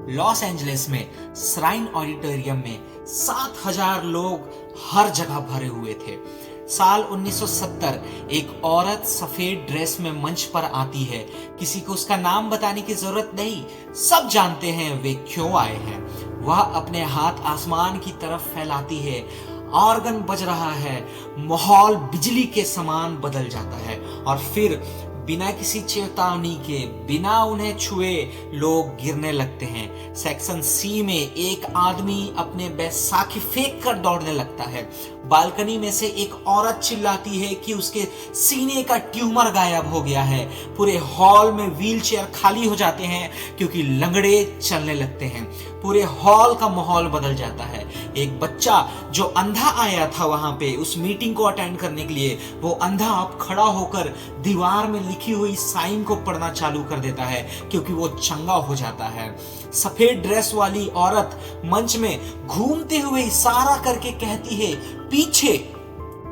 Los Angeles में shrine auditorium में 7,000 लोग हर जगह भरे हुए थे। साल 1970 एक औरत सफेद ड्रेस में मंच पर आती है। किसी को उसका नाम बताने की जरूरत नहीं, सब जानते हैं वे क्यों आए हैं। वह अपने हाथ आसमान की तरफ फैलाती है, ऑर्गन बज रहा है, माहौल बिजली के समान बदल जाता है और फिर बिना किसी चेतावनी के, बिना उन्हें छुए लोग गिरने लगते हैं। सेक्शन सी में एक आदमी अपने बैसाखी फेंक कर दौड़ने लगता है। बालकनी में से एक औरत चिल्लाती है कि उसके सीने का ट्यूमर गायब हो गया है। पूरे हॉल में व्हीलचेयर खाली हो जाते हैं क्योंकि लंगड़े चलने लगते हैं। पूरे हॉल का माहौल बदल जाता है। एक बच्चा जो अंधा आया था वहां पे उस मीटिंग को अटेंड करने के लिए, वो अंधा अब खड़ा होकर दीवार में लिखी हुई साइन को पढ़ना चालू कर देता है क्योंकि वो चंगा हो जाता है। सफेद ड्रेस वाली औरत मंच में घूमते हुए इशारा करके कहती है, पीछे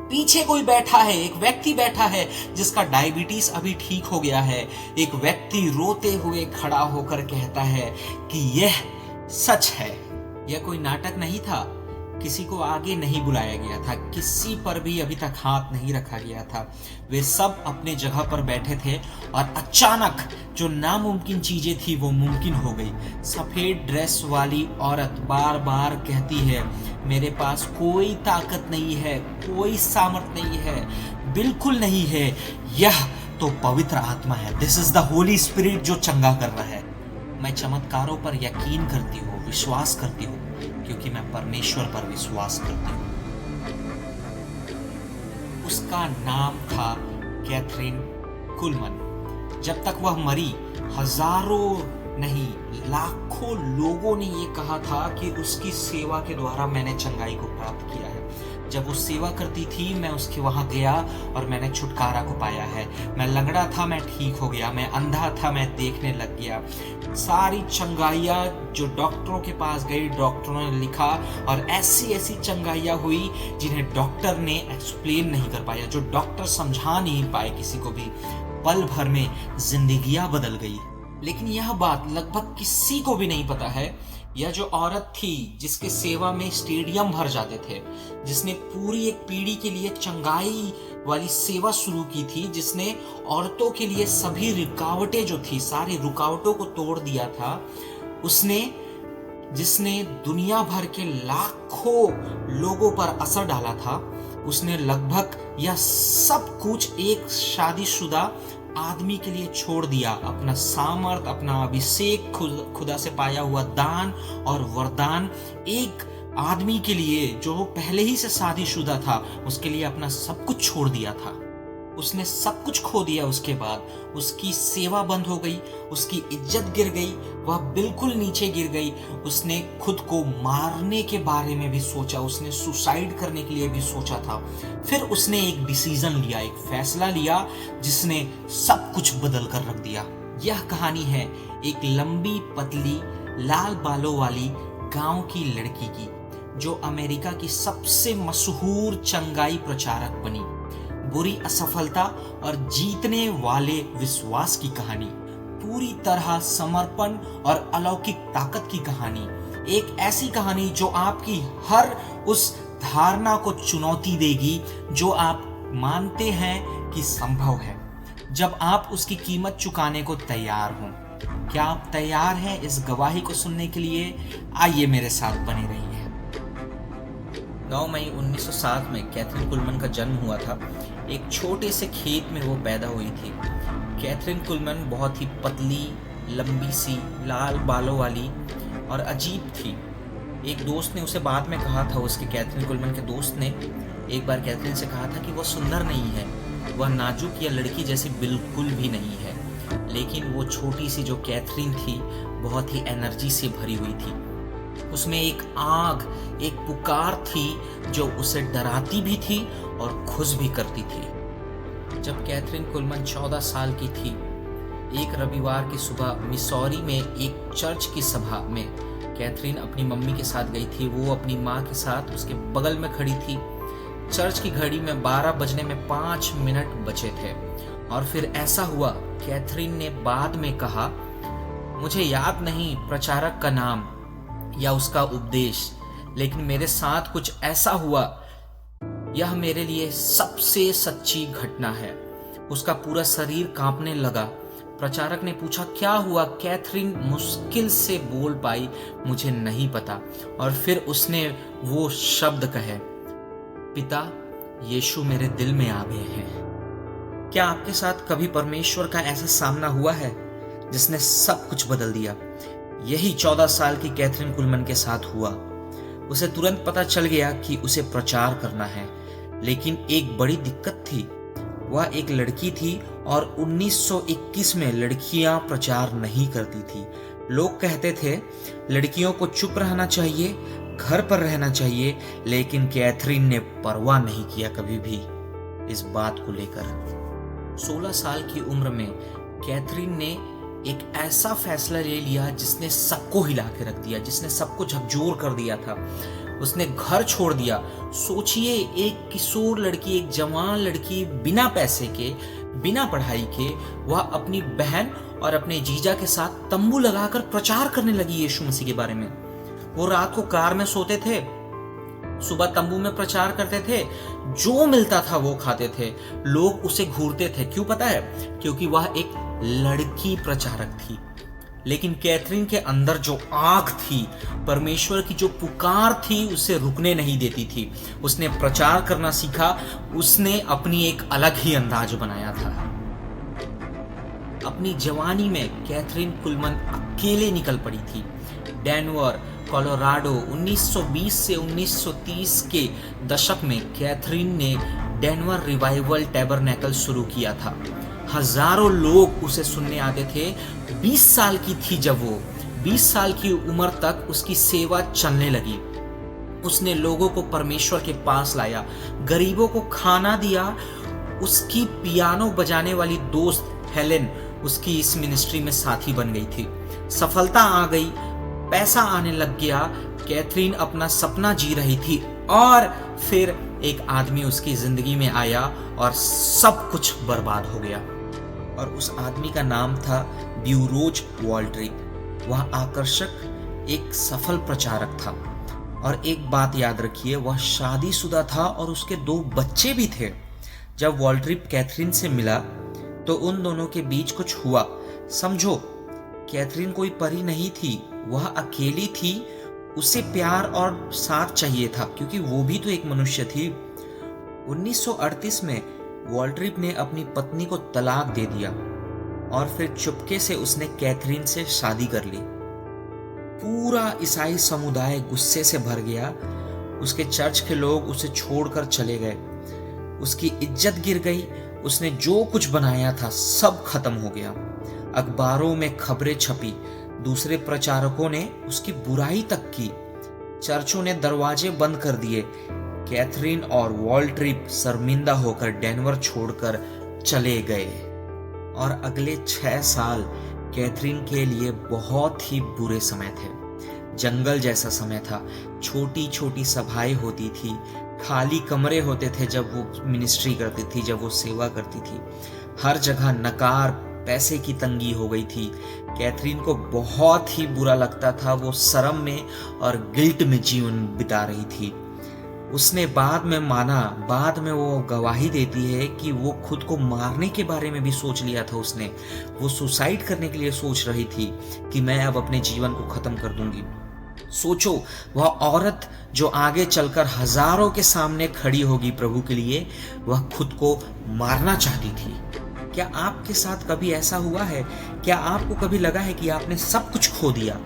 पीछे कोई बैठा है, एक व्यक्ति बैठा है जिसका डायबिटीज अभी ठीक हो गया है। एक व्यक्ति रोते हुए खड़ा होकर कहता है कि यह सच है। यह कोई नाटक नहीं था, किसी को आगे नहीं बुलाया गया था, किसी पर भी अभी तक हाथ नहीं रखा गया था। वे सब अपने जगह पर बैठे थे और अचानक जो नामुमकिन चीजें थी वो मुमकिन हो गई। सफेद ड्रेस वाली औरत बार बार कहती है, मेरे पास कोई ताकत नहीं है, कोई सामर्थ्य नहीं है, बिल्कुल नहीं है, यह तो पवित्र आत्मा है। This is the Holi spirit जो चंगा कर रहा है। मैं चमत्कारों पर यकीन करती हूँ, विश्वास करती हूँ क्योंकि मैं परमेश्वर पर विश्वास करती हूँ। उसका नाम था कैथरीन कुलमन। जब तक वह मरी, हजारों नहीं लाखों लोगों ने ये कहा था कि उसकी सेवा के द्वारा मैंने चंगाई को प्राप्त किया है। जब वो सेवा करती थी मैं उसके वहां गया और मैंने छुटकारा को पाया है। मैं लंगड़ा था, मैं ठीक हो गया, मैं अंधा था, मैं देखने लग गया। सारी चंगाइयाँ जो डॉक्टरों के पास गई, डॉक्टरों ने लिखा और ऐसी ऐसी चंगाइयाँ हुई जिन्हें डॉक्टर ने एक्सप्लेन नहीं कर पाया, जो डॉक्टर समझा नहीं पाए किसी को भी। पल भर में जिंदगियां बदल गई। लेकिन यह बात लगभग किसी को भी नहीं पता है, यह जो औरत थी जिसके सेवा में स्टेडियम भर जाते थे, जिसने पूरी एक पीढ़ी के लिए चंगाई वाली सेवा शुरू की थी, जिसने औरतों के लिए सभी रुकावटें जो थी, सारी रुकावटों को तोड़ दिया था, उसने जिसने दुनिया भर के लाखों लोगों पर असर डाला था, उसने लगभग यह सब कुछ एक शादीशुदा आदमी के लिए छोड़ दिया। अपना सामर्थ, अपना अभिषेक, खुदा से पाया हुआ दान और वरदान एक आदमी के लिए जो पहले ही से शादीशुदा था, उसके लिए अपना सब कुछ छोड़ दिया था। उसने सब कुछ खो दिया। उसके बाद उसकी सेवा बंद हो गई, उसकी इज्जत गिर गई, वह बिल्कुल नीचे गिर गई। उसने खुद को मारने के बारे में भी सोचा, उसने सुसाइड करने के लिए भी सोचा था। फिर उसने एक डिसीजन लिया, एक फैसला लिया जिसने सब कुछ बदल कर रख दिया। यह कहानी है एक लंबी पतली लाल बालों वाली गांव की लड़की की, जो अमेरिका की सबसे मशहूर चंगाई प्रचारक बनी। बुरी असफलता और जीतने वाले विश्वास की कहानी, पूरी तरह समर्पण और अलौकिक ताकत की कहानी। एक ऐसी कहानी जो आपकी हर उस धारणा को चुनौती देगी जो आप मानते हैं कि संभव है, जब आप उसकी कीमत चुकाने को तैयार हों। क्या आप तैयार हैं इस गवाही को सुनने के लिए? आइए मेरे साथ बने रहिए। 9 मई 1907 में कैथरीन कुलमन का जन्म हुआ था। एक छोटे से खेत में वो पैदा हुई थी। कैथरीन कुलमन बहुत ही पतली, लंबी सी, लाल बालों वाली और अजीब थी। एक दोस्त ने उसे बाद में कहा था, उसके कैथरीन कुलमन के दोस्त ने एक बार कैथरीन से कहा था कि वह सुंदर नहीं है, वह नाजुक या लड़की जैसी बिल्कुल भी नहीं है। लेकिन वो छोटी सी जो कैथरीन थी बहुत ही एनर्जी से भरी हुई थी। उसमें एक आग, एक पुकार थी जो उसे डराती भी थी और खुश भी करती थी। जब कैथरीन कुलमन 14 साल की थी, एक रविवार की सुबह मिसौरी में एक चर्च की सभा में कैथरीन अपनी मम्मी के साथ गई थी। वो अपनी माँ के साथ उसके बगल में खड़ी थी। चर्च की घड़ी में 12 बजने में 5 मिनट बचे थे और फिर ऐसा हुआ, कैथरीन ने बाद में कहा मुझे याद नहीं प्रचारक का नाम या उसका उपदेश, लेकिन मेरे साथ कुछ ऐसा हुआ, यह मेरे लिए सबसे सच्ची घटना है। उसका पूरा शरीर कांपने लगा। प्रचारक ने पूछा, क्या हुआ? कैथरीन मुश्किल से बोल पाई, मुझे नहीं पता। और फिर उसने वो शब्द कहे, पिता, यीशु मेरे दिल में आ गए हैं। क्या आपके साथ कभी परमेश्वर का ऐसा सामना हुआ है जिसने सब कुछ बदल दिया? यही 14 साल की कैथरीन कुलमन के साथ हुआ। उसे तुरंत पता चल गया कि उसे प्रचार करना है, लेकिन एक बड़ी दिक्कत थी। वह एक लड़की थी और 1921 में लड़कियां प्रचार नहीं करती थी। लोग कहते थे लड़कियों को चुप रहना चाहिए, घर पर रहना चाहिए, लेकिन कैथरीन ने परवाह नहीं किया कभी भी इस बात को लेकर। 16 साल की उम्र में कैथरीन ने एक ऐसा फैसला ले लिया जिसने सबको हिला के रख दिया, जिसने सबको झकझोर कर दिया था। उसने घर छोड़ दिया। सोचिए, एक किशोर लड़की, एक जवान लड़की, बिना पैसे के, बिना पढ़ाई के, वह अपनी बहन और अपने जीजा के साथ तंबू लगाकर प्रचार करने लगी यीशु मसीह के बारे में। वो रात को कार में सोते थे, सुबह तंबू में प्रचार करते थे, जो मिलता था वो खाते थे। लोग उसे घूरते थे। क्यों पता है? क्योंकि वह एक लड़की प्रचारक थी। लेकिन कैथरीन के अंदर जो आग थी, परमेश्वर की जो पुकार थी, उसे रुकने नहीं देती थी। उसने प्रचार करना सीखा। उसने अपनी एक अलग ही अंदाज बनाया था। अपनी जवानी में कैथरीन कुलमन अकेले निकल पड़ी थी। डेनवर, कोलोराडो, 1920 से 1930 के दशक में कैथरीन ने डेनवर रिवाइवल टैबरनेकल शुरू किया था। हजारों लोग उसे सुनने आते थे। 20 साल की थी जब वो, 20 साल की उम्र तक उसकी सेवा चलने लगी। उसने लोगों को परमेश्वर के पास लाया, गरीबों को खाना दिया। उसकी पियानो बजाने वाली दोस्त हेलेन उसकी इस मिनिस्ट्री में साथी बन गई थी। सफलता आ गई, पैसा आने लग गया। कैथरीन अपना सपना जी रही थी और फिर एक आदमी उसकी जिंदगी में आया और सब कुछ बर्बाद हो गया। और उस आदमी का नाम था ब्यूरोज वॉल्ट्रिप। वह आकर्षक, एक सफल प्रचारक था। और एक बात याद रखिए, वह शादीशुदा था और उसके 2 बच्चे भी थे। जब वॉल्ट्रिप कैथरीन से मिला तो उन दोनों के बीच कुछ हुआ। समझो, कैथरीन कोई परी नहीं थी, वह अकेली थी। उसे प्यार और साथ चाहिए था, क्योंकि वो भी तो एक मनुष्य थी। 1938 में वॉल्ट्रिप ने अपनी पत्नी को तलाक दे दिया और फिर चुपके से उसने कैथरीन से शादी कर ली। पूरा ईसाई समुदाय गुस्से से भर गया। उसके चर्च के लोग उसे छोड़कर चले गए। उसकी इज्जत गिर गई। उसने जो कुछ बनाया था सब खत्म हो गया। अखबारों में खबरें छपी। दूसरे प्रचारकों ने उसकी बुराई तक की। चर्चों ने दरवाजे बंद कर दिए। कैथरीन और वॉल्ट्रिप शर्मिंदा होकर डेनवर छोड़कर चले गए। और अगले 6 साल कैथरीन के लिए बहुत ही बुरे समय थे। जंगल जैसा समय था। छोटी छोटी सभाएं होती थी, खाली कमरे होते थे जब वो मिनिस्ट्री करती थी, जब वो सेवा करती थी। हर जगह नकार, पैसे की तंगी हो गई थी। कैथरीन को बहुत ही बुरा लगता था। वो शर्म में और गिल्ट में जीवन बिता रही थी। उसने बाद में वो गवाही देती है कि वो खुद को मारने के बारे में भी सोच लिया था। उसने वो सुसाइड करने के लिए सोच रही थी कि मैं अब अपने जीवन को खत्म कर दूंगी। सोचो, वह औरत जो आगे चलकर हजारों के सामने खड़ी होगी प्रभु के लिए, वह खुद को मारना चाहती थी। क्या आपके साथ कभी ऐसा हुआ है? क्या आपको कभी लगा है कि आपने सब कुछ खो दिया?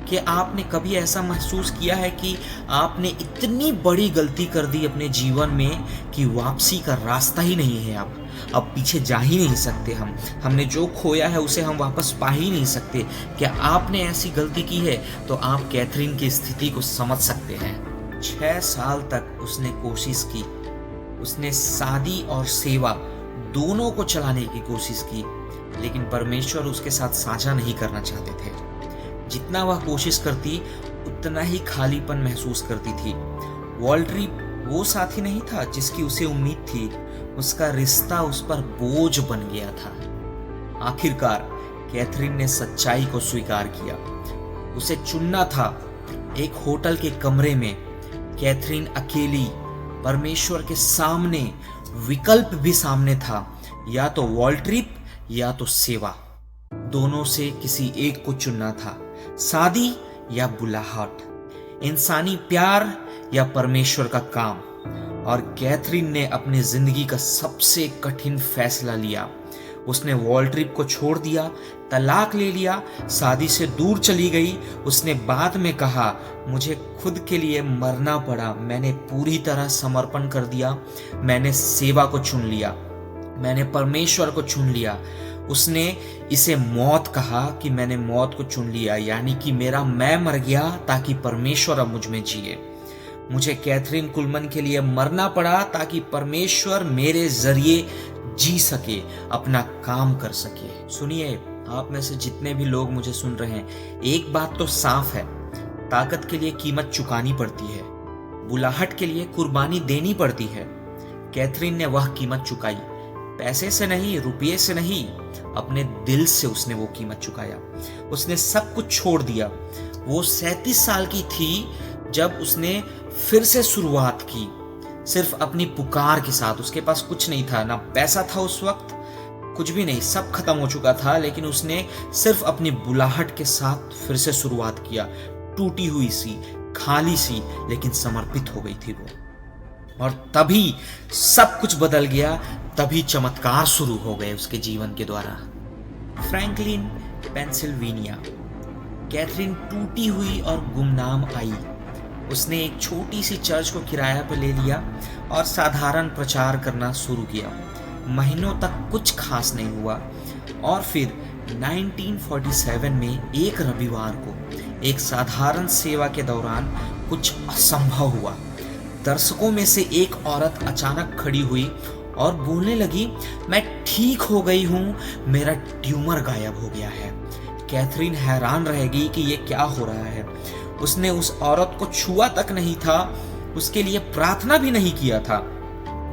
कि आपने कभी ऐसा महसूस किया है कि आपने इतनी बड़ी गलती कर दी अपने जीवन में कि वापसी का रास्ता ही नहीं है? अब पीछे जा ही नहीं सकते। हमने जो खोया है उसे हम वापस पा ही नहीं सकते। क्या आपने ऐसी गलती की है? तो आप कैथरीन की स्थिति को समझ सकते हैं। 6 साल तक उसने कोशिश की। उसने शादी और सेवा दोनों को चलाने की कोशिश की, लेकिन परमेश्वर उसके साथ साझा नहीं करना चाहते थे। जितना वह कोशिश करती उतना ही खालीपन महसूस करती थी। वॉल्ट्रिप वो साथी नहीं था जिसकी उसे उम्मीद थी। उसका रिश्ता उस पर बोझ बन गया था। आखिरकार कैथरीन ने सच्चाई को स्वीकार किया। उसे चुनना था। एक होटल के कमरे में कैथरीन अकेली, परमेश्वर के सामने विकल्प भी सामने था, या तो वर्ल्ड ट्रिप या तो सेवा। दोनों से किसी एक को चुनना था, शादी या बुलाहट, इंसानी प्यार या परमेश्वर का काम। और कैथरीन ने अपनी जिंदगी का सबसे कठिन फैसला लिया। उसने वर्ल्ड ट्रिप को छोड़ दिया, तलाक ले लिया, शादी से दूर चली गई। उसने बाद में कहा, मुझे खुद के लिए मरना पड़ा, मैंने पूरी तरह समर्पण कर दिया, मैंने सेवा को चुन लिया, मैंने परमेश्वर को चुन लिया। उसने इसे मौत कहा कि मैंने मौत को चुन लिया, यानी कि मेरा मैं मर गया ताकि परमेश्वर अब मुझ में जिए। मुझे कैथरीन कुलमन के लिए मरना पड़ा ताकि परमेश्वर मेरे जरिए जी सके, अपना काम कर सके। सुनिए, आप में से जितने भी लोग मुझे सुन रहे हैं, एक बात तो साफ है, ताकत के लिए कीमत चुकानी पड़ती है, बुलाहट के लिए कुर्बानी देनी पड़ती है। कैथरीन ने वह कीमत चुकाई, पैसे से नहीं, रुपये से नहीं, अपने दिल से उसने वो कीमत चुकाया। उसने सब कुछ छोड़ दिया। वो 37 साल की थी जब उसने फिर से शुरुआत की, सिर्फ अपनी पुकार के साथ। उसके पास कुछ नहीं था, ना पैसा था उस वक्त, कुछ भी नहीं, सब खत्म हो चुका था, लेकिन उसने सिर्फ अपनी बुलाहट के साथ फिर से शुरुआत किया। टूटी हुई सी, खाली सी, लेकिन समर्पित हो गई थी वो। और तभी सब कुछ बदल गया, तभी चमत्कार शुरू हो गए उसके जीवन के द्वारा। Franklin, Pennsylvania. कैथरीन टूटी हुई और गुमनाम आई। उसने एक छोटी सी चर्च को किराया पर ले लिया और साधारण प्रचार करना शुरू किया। महीनों तक कुछ खास नहीं हुआ, और फिर 1947 में एक रविवार को एक साधारण सेवा के दौरान कुछ असंभव हुआ। दर्शकों में से एक औरत अचानक खड़ी हुई और बोलने लगी, मैं ठीक हो गई हूँ, मेरा ट्यूमर गायब हो गया है। कैथरीन हैरान रह गई कि ये क्या हो रहा है। उसने उस औरत को छुआ तक नहीं था, उसके लिए प्रार्थना भी नहीं किया था।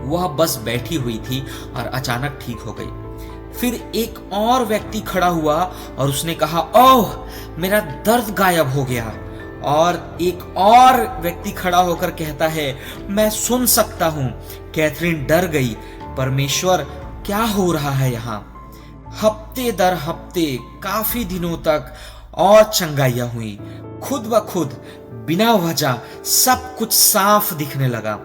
वह बस बैठी हुई थी और अचानक ठीक हो गई। फिर एक और व्यक्ति खड़ा हुआ और उसने कहा, ओह, मेरा दर्द गायब हो गया। और एक और व्यक्ति खड़ा होकर कहता है, मैं सुन सकता हूं। कैथरीन डर गई, परमेश्वर क्या हो रहा है यहाँ। हफ्ते दर हफ्ते काफी दिनों तक और चंगाइयां हुई। खुद ब खुद, बिना वजह सब कुछ साफ दिखने लगा।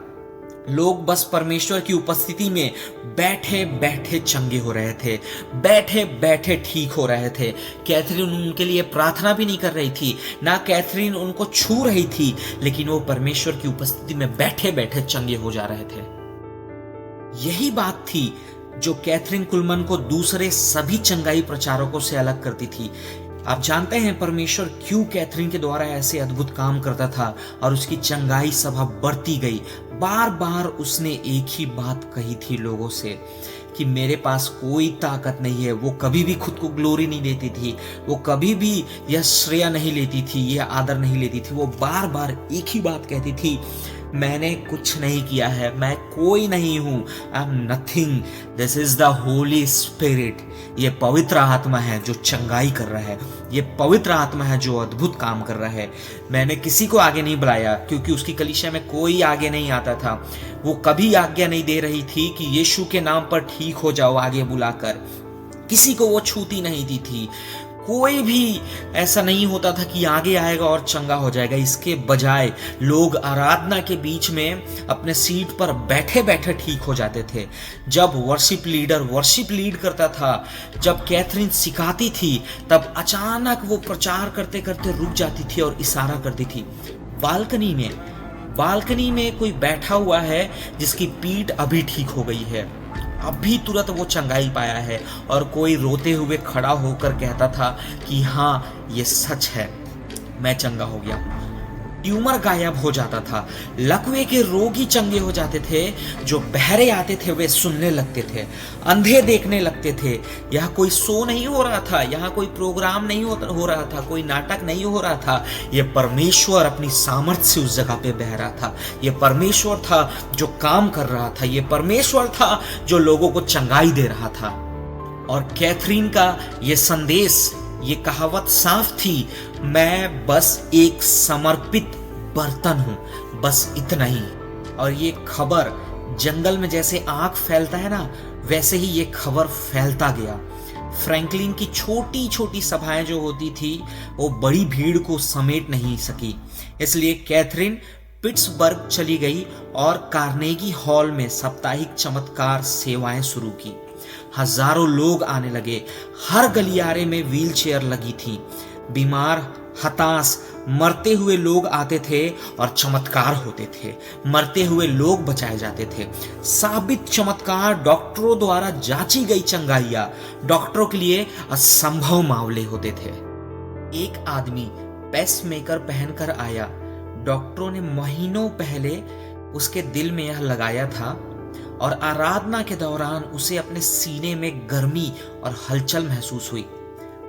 लोग बस परमेश्वर की उपस्थिति में बैठे बैठे चंगे हो रहे थे, बैठे बैठे ठीक हो रहे थे। कैथरीन उनके लिए प्रार्थना भी नहीं कर रही थी, ना कैथरीन उनको छू रही थी, लेकिन वो परमेश्वर की उपस्थिति में बैठे बैठे चंगे हो जा रहे थे। यही बात थी जो कैथरीन कुलमन को दूसरे सभी चंगाई प्रचारकों से अलग करती थी। आप जानते हैं परमेश्वर क्यों कैथरीन के द्वारा ऐसे अद्भुत काम करता था और उसकी चंगाई सभा बढ़ती गई। बार बार उसने एक ही बात कही थी लोगों से कि मेरे पास कोई ताकत नहीं है। वो कभी भी खुद को ग्लोरी नहीं देती थी, वो कभी भी यह श्रेय नहीं लेती थी, यह आदर नहीं लेती थी। वो बार बार एक ही बात कहती थी, मैंने कुछ नहीं किया है, मैं कोई नहीं हूं, I am nothing, this is the Holi spirit. ये पवित्र आत्मा है जो चंगाई कर रहा है, ये पवित्र आत्मा है जो अद्भुत काम कर रहा है। मैंने किसी को आगे नहीं बुलाया क्योंकि उसकी कलीसिया में कोई आगे नहीं आता था। वो कभी आज्ञा नहीं दे रही थी कि यीशु के नाम पर ठीक हो जाओ आगे बुलाकर। किसी को वो छूती नहीं दी थी। कोई भी ऐसा नहीं होता था कि आगे आएगा और चंगा हो जाएगा। इसके बजाय लोग आराधना के बीच में अपने सीट पर बैठे बैठे ठीक हो जाते थे। जब वर्शिप लीडर वर्शिप लीड करता था, जब कैथरीन सिखाती थी, तब अचानक वो प्रचार करते करते रुक जाती थी और इशारा करती थी। बालकनी में कोई बैठा हुआ है जिसकी पीठ अभी ठीक हो गई है, अभी तुरंत वो चंगाई पाया है। और कोई रोते हुए खड़ा होकर कहता था कि हाँ, ये सच है, मैं चंगा हो गया। ट्यूमर गायब हो जाता था, लकवे के रोगी चंगे हो जाते थे, जो बहरे आते थे वे सुनने लगते थे, अंधे देखने लगते थे। यह कोई शो नहीं हो रहा था, यहाँ कोई प्रोग्राम नहीं हो रहा था, कोई नाटक नहीं हो रहा था। यह परमेश्वर अपनी सामर्थ्य से उस जगह पे बह रहा था। यह परमेश्वर था जो काम कर रहा था, यह परमेश्वर था जो लोगों को चंगाई दे रहा था। और कैथरीन का ये संदेश, ये कहावत साफ थी, मैं बस एक समर्पित बर्तन हूं, बस इतना ही। और ये खबर जंगल में जैसे आग फैलता है ना, वैसे ही ये खबर फैलता गया। फ्रैंकलिन की छोटी छोटी सभाएं जो होती थी वो बड़ी भीड़ को समेट नहीं सकी, इसलिए कैथरीन पिट्सबर्ग चली गई और कार्नेगी हॉल में साप्ताहिक चमत्कार सेवाएं शुरू की। हजारों लोग आने लगे, हर गलियारे में व्हीलचेयर लगी थी। बीमार, हताश, मरते हुए लोग आते थे और चमत्कार होते थे। मरते हुए लोग बचाए जाते थे। साबित चमत्कार, डॉक्टरों द्वारा जांची गई चंगाइयां डॉक्टरों के लिए असंभव मामले होते थे। एक आदमी पेसमेकर पहनकर आया। डॉक्टरों ने महीनों पहले उसके दिल में यह लगाया था और आराधना के दौरान उसे अपने सीने में गर्मी और हलचल महसूस हुई।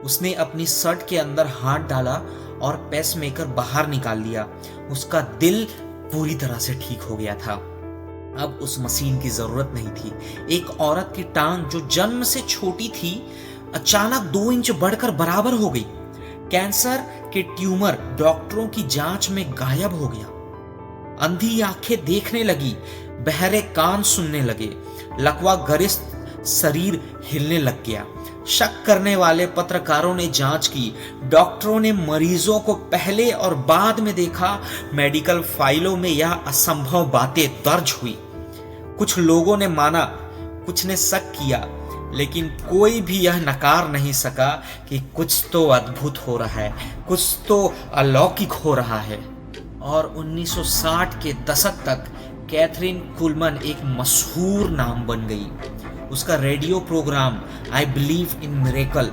उसने अपनी शर्ट के अंदर हाथ डाला और पेसमेकर बाहर निकाल लिया। उसका दिल पूरी तरह से ठीक हो गया था। अब उस मशीन की जरूरत नहीं थी। एक औरत की टांग जो जन्म से छोटी थी अचानक 2 इंच बढ़कर बराबर हो गई। कैंसर के ट्यूमर डॉक्टरों की जांच में गायब हो गया। अंधी आंखें देखने लगी, बहरे कान सुनने लगे, लकवा गरिष्ठ शरीर हिलने लग गया। शक करने वाले पत्रकारों ने जांच की। डॉक्टरों ने मरीजों को पहले और बाद में देखा। मेडिकल फाइलों में यह असंभव बातें दर्ज हुई। कुछ लोगों ने माना, कुछ ने शक किया, लेकिन कोई भी यह नकार नहीं सका कि कुछ तो अद्भुत हो रहा है, कुछ तो अलौकिक हो रहा है। और 1960 के दशक तक कैथरीन कुलमन एक मशहूर नाम बन गई। उसका radio program I believe in miracle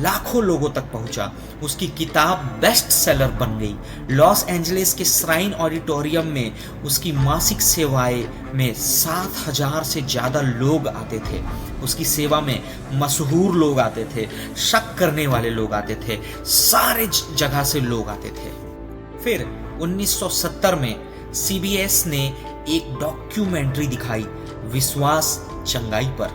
लाखों लोगों तक पहुंचा। उसकी किताब बेस्ट सेलर बन गई। लॉस एंजलिस के श्राइन ऑडिटोरियम में उसकी मासिक सेवाएं में 7,000 से ज्यादा लोग आते थे। उसकी सेवा में मशहूर लोग आते थे, शक करने वाले लोग आते थे, सारे जगह से लोग आते थे। फिर 1970 में CBS ने एक डॉक्यूमेंट्री दिखाई, विश्वास चंगाई पर।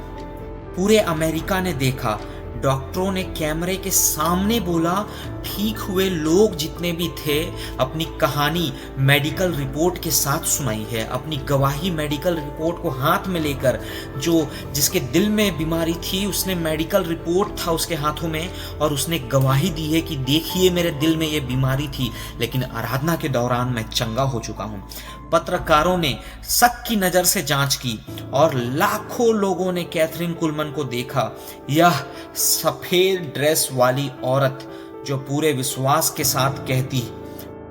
पूरे अमेरिका ने देखा। डॉक्टरों ने कैमरे के सामने बोला। ठीक हुए लोग जितने भी थे अपनी कहानी मेडिकल रिपोर्ट के साथ सुनाई है। अपनी गवाही मेडिकल रिपोर्ट को हाथ में लेकर, जो जिसके दिल में बीमारी थी उसने मेडिकल रिपोर्ट था उसके हाथों में और उसने गवाही दी है कि देखिए मेरे दिल में ये बीमारी थी, लेकिन आराधना के दौरान मैं चंगा हो चुका हूँ। पत्रकारों ने शक की नजर से जांच की और लाखों लोगों ने कैथरीन कुलमन को देखा। यह सफेद ड्रेस वाली औरत जो पूरे विश्वास के साथ कहती,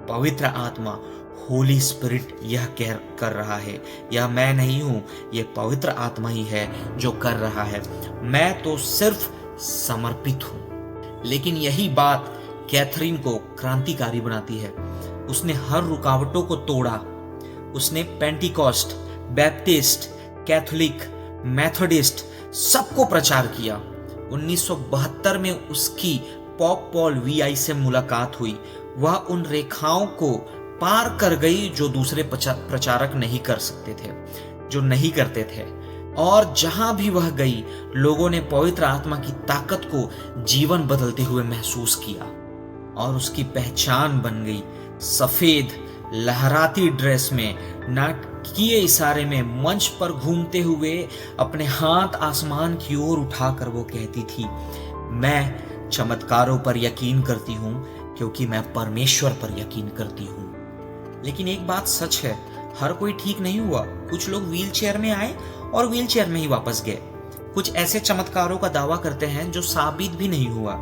पवित्र आत्मा, होली स्पिरिट यह कर रहा है, यह मैं नहीं हूं, यह पवित्र आत्मा ही है जो कर रहा है, मैं तो सिर्फ समर्पित हूं। लेकिन यही बात कैथरीन को क्रांतिकारी बनाती है। उसने हर रुकावटों को तोड़ा। उसने पेंटिकॉस्ट, बैप्टिस्ट, कैथोलिक, मेथोडिस्ट सबको प्रचार किया। 1972 में उसकी पॉप पॉल VI से मुलाकात हुई। वह उन रेखाओं को पार कर गई जो दूसरे प्रचारक नहीं कर सकते थे, जो नहीं करते थे। और जहां भी वह गई, लोगों ने पवित्र आत्मा की ताकत को जीवन बदलते हुए महसूस किया और उसकी पहचान बन गई। सफेद लहराती ड्रेस में, नाटकीय इशारे में मंच पर घूमते हुए अपने हाथ आसमान की ओर उठाकर वो कहती थी, मैं चमत्कारों पर यकीन करती हूँ क्योंकि मैं परमेश्वर पर यकीन करती हूँ। लेकिन एक बात सच है, हर कोई ठीक नहीं हुआ। कुछ लोग व्हीलचेयर में आए और व्हीलचेयर में ही वापस गए। कुछ ऐसे चमत्कारों का दावा करते हैं जो साबित भी नहीं हुआ।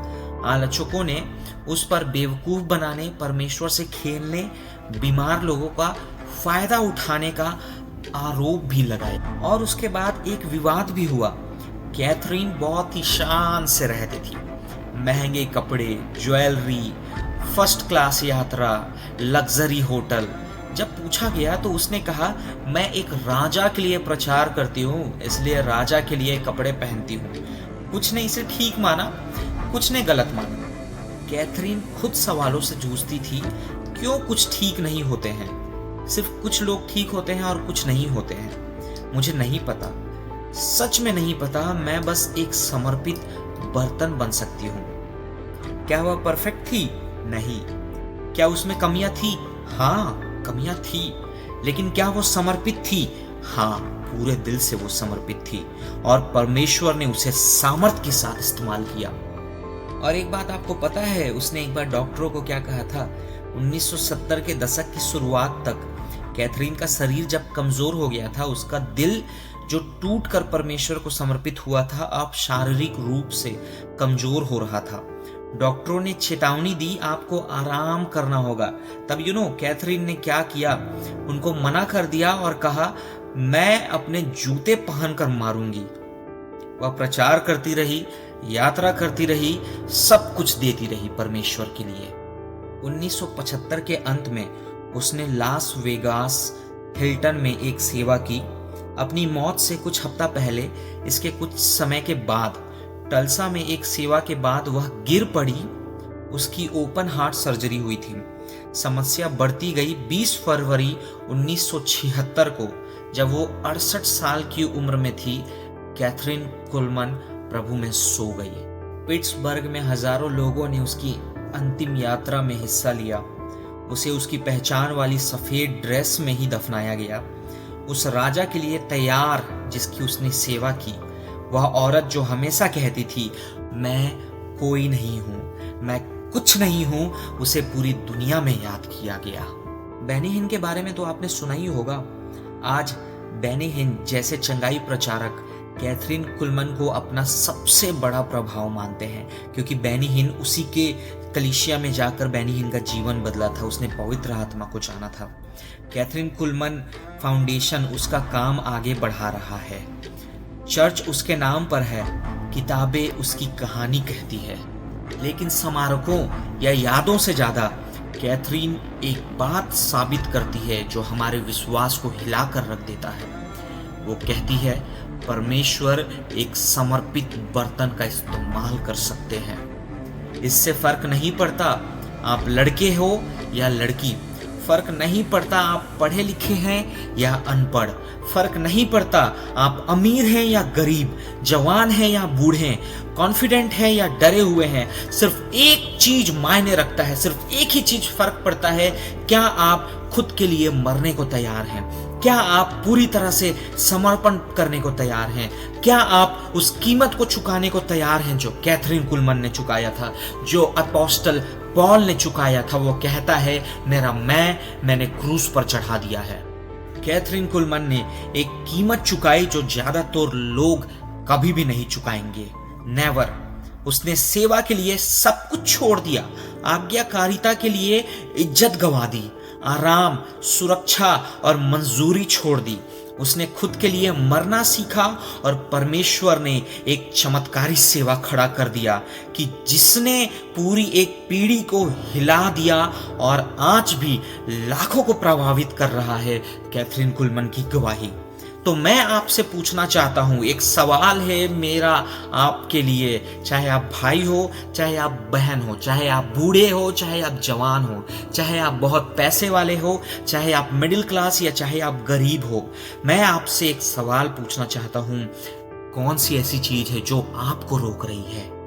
आलोचकों ने उस पर बेवकूफ बनाने, परमेश्वर से खेलने, बीमार लोगों का फायदा उठाने का आरोप भी लगाया। और उसके बाद एक विवाद भी हुआ। कैथरीन बहुत ही शान से रहती थी। महंगे कपड़े, ज्वेलरी, फर्स्ट क्लास यात्रा, लग्जरी होटल। जब पूछा गया तो उसने कहा, मैं एक राजा के लिए प्रचार करती हूँ, इसलिए राजा के लिए कपड़े पहनती हूँ। कुछ ने इसे ठीक माना, कुछ ने गलत माना। कैथरीन खुद सवालों से जूझती थी, क्यों कुछ ठीक नहीं होते हैं? सिर्फ कुछ लोग ठीक होते हैं और कुछ नहीं होते हैं। मुझे नहीं पता, सच में नहीं पता। मैं बस एक समर्पित बर्तन बन सकती हूँ। क्या वह परफेक्ट थी? नहीं। क्या उसमें कमियां थी? हाँ, कमियां थी। लेकिन क्या वो समर्पित थी? हाँ, पूरे दिल से वो समर्पित थी और परमेश्वर ने उसे सामर्थ्य के साथ इस्तेमाल किया। और एक बात आपको पता है, उसने एक बार डॉक्टरों को क्या कहा था? 1970 के दशक की शुरुआत तक कैथरीन का शरीर जब कमजोर हो गया था, उसका दिल जो टूटकर परमेश्वर को समर्पित हुआ था, अब शारीरिक रूप से कमजोर हो रहा था। डॉक्टरों ने चेतावनी दी, आपको आराम करना होगा। तब कैथरीन ने क्या किया? उनको मना कर दिया और कहा, मैं अपने जूते पहनकर मारूंगी। वह प्रचार करती रही, यात्रा करती रही, सब कुछ देती रही परमेश्वर के लिए। 1975 के अंत में उसने लास वेगास हिल्टन में एक सेवा की। अपनी मौत से कुछ हफ्ता पहले, इसके कुछ समय के बाद, टल्सा में एक सेवा के बाद वह गिर पड़ी। उसकी ओपन हार्ट सर्जरी हुई थी। समस्या बढ़ती गई। 20 फरवरी 1976 को, जब वो 68 साल की उम्र में थी, कैथरीन कुलमन प्रभु में सो गई। पिट्सबर्ग में हजारों लोगों ने उसकी अंतिम यात्रा में हिस्सा लिया। उसे उसकी पहचान वाली सफेद ड्रेस में ही दफनाया गया, उस राजा के लिए तैयार जिसकी उसने सेवा की। वह औरत जो हमेशा कहती थी, मैं कोई नहीं हूं, मैं कुछ नहीं हूं, उसे पूरी दुनिया में याद किया गया। बेनी हिन के बारे में तो आपने सुना ही होगा। आज बेनी हिन जैसे चंगाई प्रचारक कैथरीन कुलमन को अपना सबसे बड़ा प्रभाव मानते हैं, क्योंकि बेनी हिन उसी के कलीसिया में जाकर बेनी हिन का जीवन बदला था। उसने पवित्र आत्मा को जाना था। कैथरीन कुलमन फाउंडेशन उसका काम आगे बढ़ा रहा है। चर्च उसके नाम पर है, किताबें उसकी कहानी कहती है। लेकिन स्मारकों या यादों से ज्यादा कैथरीन एक बात साबित करती है जो हमारे विश्वास को हिलाकर रख देता है। वो कहती है, परमेश्वर एक समर्पित बर्तन का इस्तेमाल कर सकते हैं। इससे फर्क नहीं पड़ता आप लड़के हो या लड़की, फर्क नहीं पड़ता आप पढ़े लिखे हैं या अनपढ़, फर्क नहीं पड़ता आप अमीर हैं या गरीब, जवान हैं या बूढ़े, कॉन्फिडेंट हैं या डरे हुए हैं। सिर्फ एक चीज मायने रखता है, सिर्फ एक ही चीज फर्क पड़ता है, क्या आप खुद के लिए मरने को तैयार हैं? क्या आप पूरी तरह से समर्पण करने को तैयार हैं? क्या आप उस कीमत को चुकाने को तैयार हैं जो कैथरीन कुलमन ने चुकाया था, जो अपोस्टल पॉल ने चुकाया था? वो कहता है, मेरा मैंने क्रूस पर चढ़ा दिया है। कैथरीन कुलमन ने एक कीमत चुकाई जो ज्यादातर लोग कभी भी नहीं चुकाएंगे। नेवर। उसने सेवा के लिए सब कुछ छोड़ दिया, आज्ञाकारिता के लिए इज्जत गंवा दी, आराम, सुरक्षा और मंजूरी छोड़ दी। उसने खुद के लिए मरना सीखा और परमेश्वर ने एक चमत्कारी सेवा खड़ा कर दिया कि जिसने पूरी एक पीढ़ी को हिला दिया और आज भी लाखों को प्रभावित कर रहा है कैथरीन कुलमन की गवाही। तो मैं आपसे पूछना चाहता हूं, एक सवाल है मेरा आपके लिए, चाहे आप भाई हो, चाहे आप बहन हो, चाहे आप बूढ़े हो, चाहे आप जवान हो, चाहे आप बहुत पैसे वाले हो, चाहे आप मिडिल क्लास या चाहे आप गरीब हो, मैं आपसे एक सवाल पूछना चाहता हूं, कौन सी ऐसी चीज है जो आपको रोक रही है?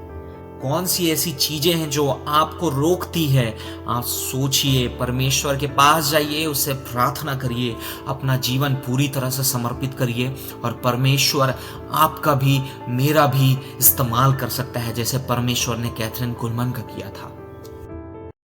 कौन सी ऐसी चीजें हैं जो आपको रोकती है? आप सोचिए, परमेश्वर के पास जाइए, उससे प्रार्थना करिए, अपना जीवन पूरी तरह से समर्पित करिए और परमेश्वर आपका भी मेरा भी इस्तेमाल कर सकता है, जैसे परमेश्वर ने कैथरीन कुलमन का किया था।